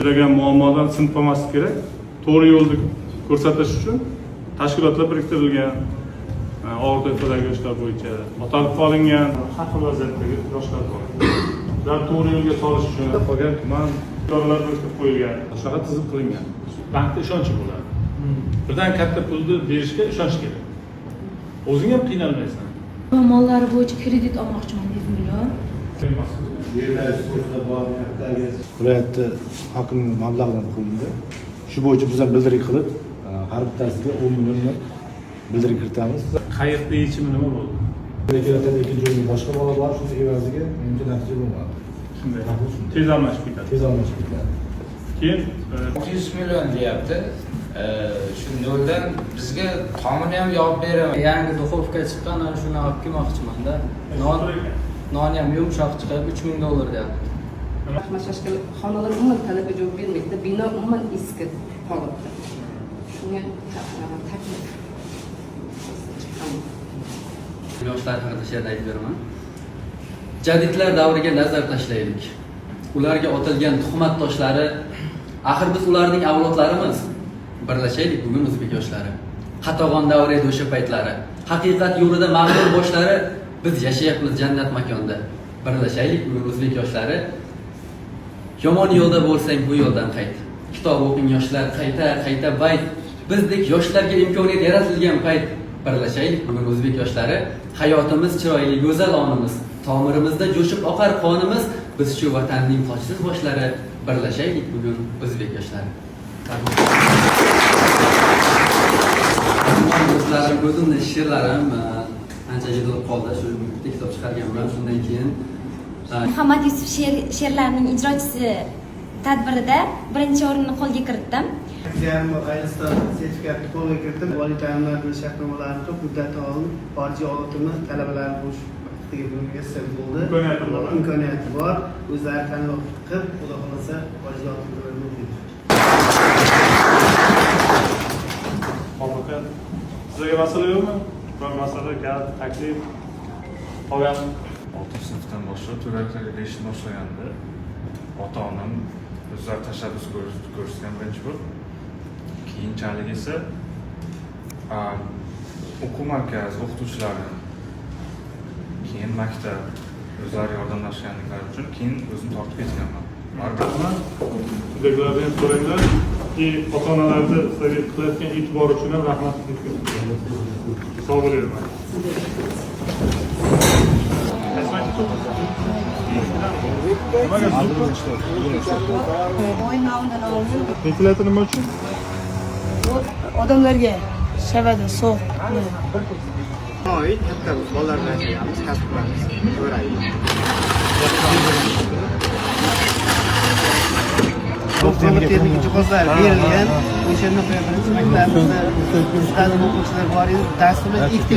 Degan muammodan sinib qolmaslik kerak. To'g'ri yo'lni ko'rsatish uchun tashkilotlar biriktirilgan. Og'ir toifadagi yoshlar bo'yicha otolib qolingan har xil vaziyatdagi yoshlar bor. Ular to'g'ri yo'lga solish uchun qolgan tuman idoralar biriktirib qo'yilgan. Shunaqa tizim qilingan. Bankda ishonch bo'ladi. Birdan katta pulni berishga ishonch kerak. O'zing ham qiynalmaysan. Muammolari bo'yicha kredit olmoqchiman 100 million. Viloyatda hokimning mablag'idan qilindi. Shu bo'yicha biz ham bildirik qilib, har bittasiga 10 million bildirik kiritamiz. Qayiqda yechimi nima bo'ldi? Viloyatdagi joyning boshqa bola bor, shu evaziga menimcha natija bo'lmadi. Shunday. Tez almashib ketadi. Tez almashib ketadi. Keyin 600 million deyapti. Shu noldan bizga tomini ham yopib beraman. Yangi duxovka chiqqan, ana shuni olib kelmoqchiman-da. Non ham yumshoq chiqib $3000 deyapti. Mashashkal xonalar umuman talabga javob bermaydi. Bino umuman eski holatda. Shunga taklif. Yoshlar haqida she'r aytib beraman. Jadidlar davriga nazar tashlaylik. Ularga otilgan tuhmat toshlari, axir biz ularning avlodlarimiz. Birlashaylik bugun o'zbek yoshlari. Qatag'on davri edi o'sha paytlari. Haqiqat yo'lida mag'rur boshlari, biz yashayapmiz jannat makonda. Birlashaylik bugun o'zbek yoshlari. Yomon yo'lda bo'lsang bu yo'ldan qayt. Kitob o'qing yoshlar, qayta bayt. Bizdek yoshlarga imkoniyat yaratilgan payt. Birlashaylik bugun o'zbek yoshlari. Hayotimiz chiroyli, go'zal onimiz. Tomirimizda jo'shib oqar qonimiz. Biz shu vatanning qochsiz boshlari. Birlashaylik bugun o'zbek yoshlari. Do'stlarim, ko'zimda she'rlarim ancha yodlab qoldi. Shu bitta kitob chiqarganman. Shundan keyin Muhammad Yusuf she'rlarining ijrochisi tadbirida birinchi o'rinni qo'lga kiritdim. Aynisda sertifikatni qo'lga kiritib, oliy ta'limot shartnomalarini ko'p muddatda olib, xorijiy olimlar talabalar bo'lish muvaffaq bo'ldi. Imkoniyati bor. O'zlari tanlov qilib, xudo xolasa xorijiy olimlarni o'qiydi. muvaffaqiyat. Sizga masala yo'qmi? Bir masala, gap, taklif qolgan 6 sinfdan boshlab to'garaklarga berishni boshlaganda ota-onam o'zlari tashabbus ko'rsatgan birinchi bo'lib, keyinchalik esa o'quv markazi o'qituvchilari, keyin maktab o'zlari yordamlashganliklari uchun keyin o'zim tortib ketganman. Sizlarga ham so'ranglar. Ota-onalarni sizlarga qilayotgan e'tibor uchun ham rahmat aytib sog' bo'layman. Ventilyator nima uchun? Odamlarga shavada sovuq. Oy, katta bolalar bilan ishlaymiz, kasb qilamiz, o'raymiz. Texnik jihozlar berilgan. O'shanda qo'yamiz maktabimizda ta'lim o'quvchilar bor edi. Darsimiz ikki